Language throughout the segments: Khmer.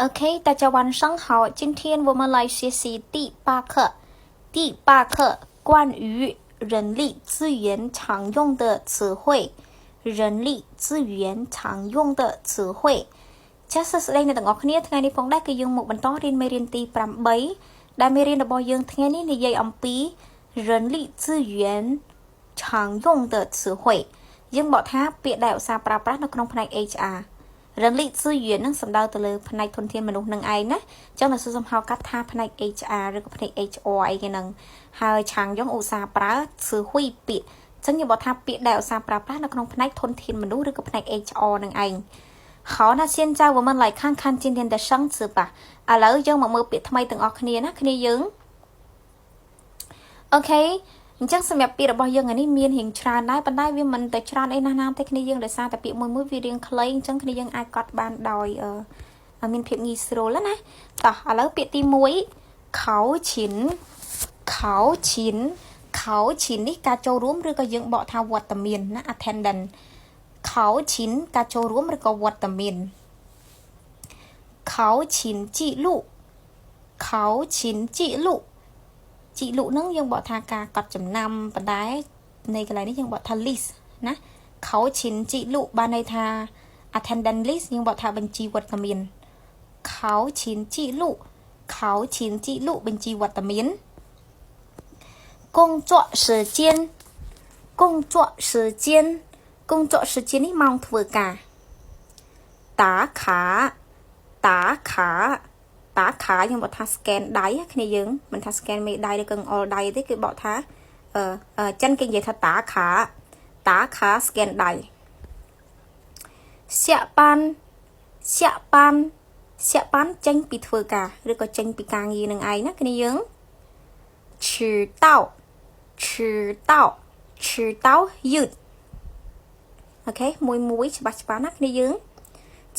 OK，大家晚上好，今天我们来学习第8课。第8课关于人力资源常用的词汇。人力资源常用的词汇ចាសសួស្តីអ្នកទាំងអស់គ្នាថ្ងៃនេះផងដែរគឺយើងមកបន្តរៀនមេរៀនទី8ដែលមេរៀនរបស់យើងថ្ងៃនេះនិយាយអំពី人力资源常用的词汇យើងបកថាពាក្យដែលឧស្សាហ៍ប្រើប្រាស់នៅក្នុងផ្នែក HR 人力资源នឹងសំដៅទៅលើផ្នែកធនធានមនុស្សនឹងឯងណាអញ្ចឹងเราសួរសំហៅកាត់ថាផ្នែក HR ឬក៏ផ្នែក HR អីគេហ្នឹងហើយឆាងយើងឧស្សាហ៍ប្រើ词汇ពាក្យអញ្ចឹងយើងបកថាពាក្យដែលឧស្សាហ៍ប្រើប្រាស់នៅក្នុងផ្នែកធនធានមនុស្សឬក៏ផ្នែក HR នឹងឯង好，那现在我们来看看今天的生词吧。ឥឡូវយើងមកមើលពាក្យថ្មីទាំងអស់គ្នាណាគ្នាយើងអូខេអញ្ចឹងសម្រាប់ពាក្យរបស់យើងនេះមានរៀងច្រើនដែរប៉ុន្តែវាមិនទៅច្រើនអីណាស់ណាទេគ្នាយើងដោយសារតែពាក្យមួយវារៀងខ្លីអញ្ចឹងគ្នាយើងអាចកត់បានដោយមានភាពងាយស្រួលណាតោះឥឡូវពាក្យទី1ខោឈិនខោឈិនខោឈិននេះការចូលរួមឬក៏យើងបកថាវត្តមានណា attendant ខោឈិនការចូលរួមឬក៏វត្តមានខោឈិនជីលុខោឈិនជីលុជីលុហ្នឹងយើងបកថាការកត់ចំណាំប៉ុន្តែនៃកន្លែងនេះយើងបកថា list ណាខោឈិនជីលុបានន័យថា attendant list យើងបកថាបញ្ជីវត្តមានខោឈិនជីលុខោឈិនជីលុបញ្ជីវត្តមាន工作时间工作时间工作时间នេះម៉ោងធ្វើការតាខាយើងបកថា scan ដៃគ្នាយើងមិនថា scan មេដៃឬកឹងអល់ដៃទេគឺបកថាចិនគេនិយាយថាតាខា scan ដៃ下班ចេញពីធ្វើការឬក៏ចេញពីការងារនឹងឯងណាគ្នាយើង迟到យឺតអូខេមួយច្បាស់ណាគ្នាយើង请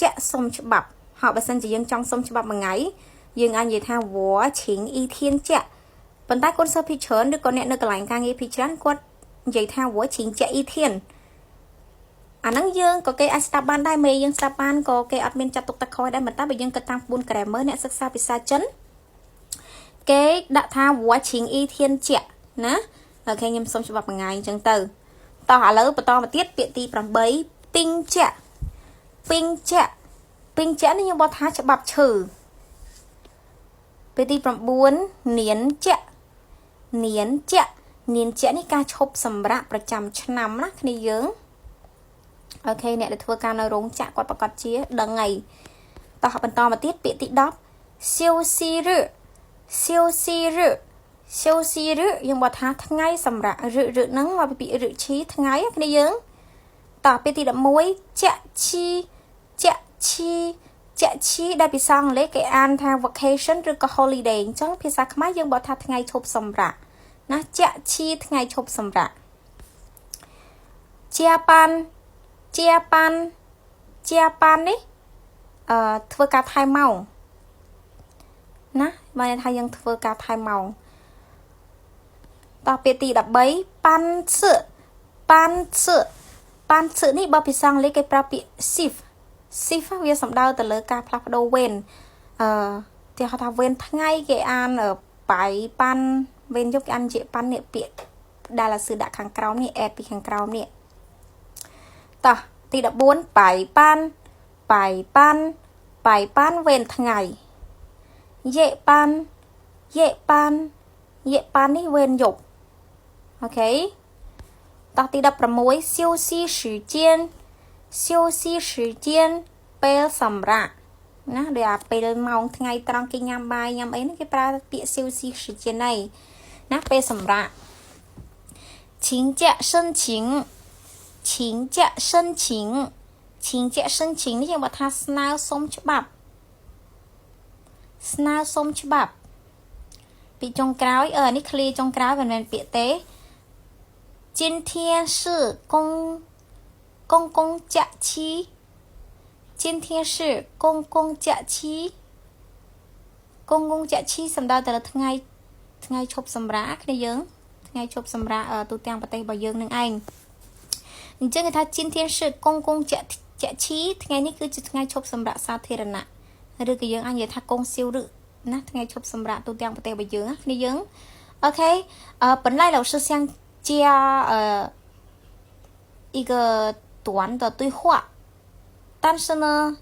假សុំច្បាប់ហើយបើសិនជាយើងចង់សុំច្បាប់មួយថ្ងៃយើងអាចនិយាយថា我请一天假ប៉ុន្តែកូនសិស្សភីច្រើនឬក៏អ្នកនៅកន្លែងការងារភីច្រើនគាត់និយាយថា我请假一天អាហ្នឹងយើងក៏គេអាចស្ដាប់បានដែរមេយើងស្ដាប់បានក៏គេអត់មានចាត់ទុកតែខុសដែរប៉ុន្តែបើយើងគិតតាមក្បួន grammar អ្នកសិក្សាភាសាចិនគេដាក់ថា我请一天假ណាអូខេខ្ញុំសុំច្បាប់មួយថ្ងៃអញ្ចឹងទៅតោះឥឡូវបន្តមកទៀតពាក្យទី8ពីងចានេះយើងបកថាច្បាប់ឈើពាក្យទី9នានចានេះការឈប់សម្រាកប្រចាំឆ្នាំណាគ្នាយើងអូខេអ្នកដែលធ្វើការនៅរោងចក្រគាត់ប្រកាសជាដឹងហើយតោះបន្តមកទៀតពាក្យទី10休息日យើងបកថាថ្ងៃសម្រាប់រឹហ្នឹងមកពីពាក្យរឹឈីថ្ងៃគ្នាយើងតោះពាក្យទី11ចាក់ឈីដែលភាសាអង់គ្លេសគេអានថា vacation ឬក៏ holiday អញ្ចឹងភាសាខ្មែរយើងបកថាថ្ងៃឈប់សម្រាកណាចាក់ឈីថ្ងៃឈប់សម្រាកជាប៉ាននេះធ្វើការថែមម៉ោងណាបើន័យថាយើងធ្វើការថែមម៉ោងតោះពាក្យទី13ប៉ាន់សឺនេះបើភាសាអង់គ្លេសគេប្រើពាក្យ shift វាសំដៅទៅលើការផ្លាស់ប្ដូរវេនគេហៅថាវេនថ្ងៃគេអានបាយប៉ាន់វេនយប់គេអានជាប៉ាន់នេះពាក្យដែលអាសឺដាក់ខាងក្រោមនេះអេតពីខាងក្រោមនេះតោះទី14បាយប៉ាន់វេនថ្ងៃយេប៉ាន់នេះវេនយប់អូខេតោះទី16休息时间ពេលសម្រាប់ណាដូចអាពេលម៉ោងថ្ងៃត្រង់គេញ៉ាំបាយញ៉ាំអីហ្នឹងគេប្រើពាក្យ休息时间ណាពេលសម្រាប់请假申请នេះយើងបកថាស្នើសុំច្បាប់ពីចុងក្រោយនេះឃ្លាចុងក្រោយមិនមែនពាក្យទេ今天是公共假期សំដៅទៅលើថ្ងៃឈប់សម្រាកគ្នាយើងថ្ងៃឈប់សម្រាកទូទាំងប្រទេសរបស់យើងនឹងឯងអញ្ចឹងគេថា今天是公共假ចាក់ឈីថ្ងៃនេះគឺជាថ្ងៃឈប់សម្រាកសាធារណៈឬក៏យើងអាចនិយាយថាកងស៊ីវឬណាថ្ងៃឈប់សម្រាកទូទាំងប្រទេសរបស់យើងគ្នាយើងអូខេ本来老师想加一个短的对话但是呢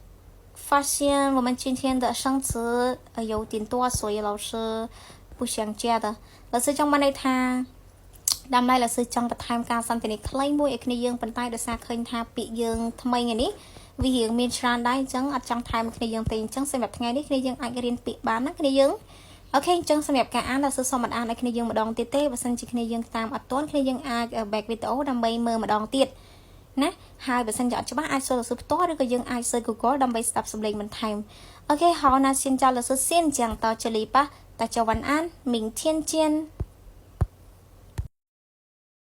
发现我们今天的生词有点多所以老师不想加的老师ចង់បានន័យថាដើម្បី老师ចង់បន្ថែមការសន្ទនាខ្លីមួយឲ្យគ្នាយើងប៉ុន្តែដោយសារឃើញថាពាក្យយើងថ្មីនេះវារៀងមានច្រើនដែរអញ្ចឹងអត់ចង់ថែមគ្នាយើងទេអញ្ចឹងសម្រាប់ថ្ងៃនេះគ្នាយើងអាចរៀនពាក្យបានណាគ្នាយើងអូខេអញ្ចឹងសម្រាប់ការអាន老师សូមអានឲ្យគ្នាយើងម្ដងទៀតទេបើសិនជាគ្នាយើងតាមអត់ទាន់គ្នាយើងអាច back video ដើម្បីមើលម្ដងទៀតណាហើយបើសិនជាអត់ច្បាស់អាចសួរ老师ផ្ទាល់ឬក៏យើងអាច search Google ដើម្បីស្ដាប់សំឡេងបន្ថែមអូខេ好那现在老师先讲到这里吧大家晚安明天见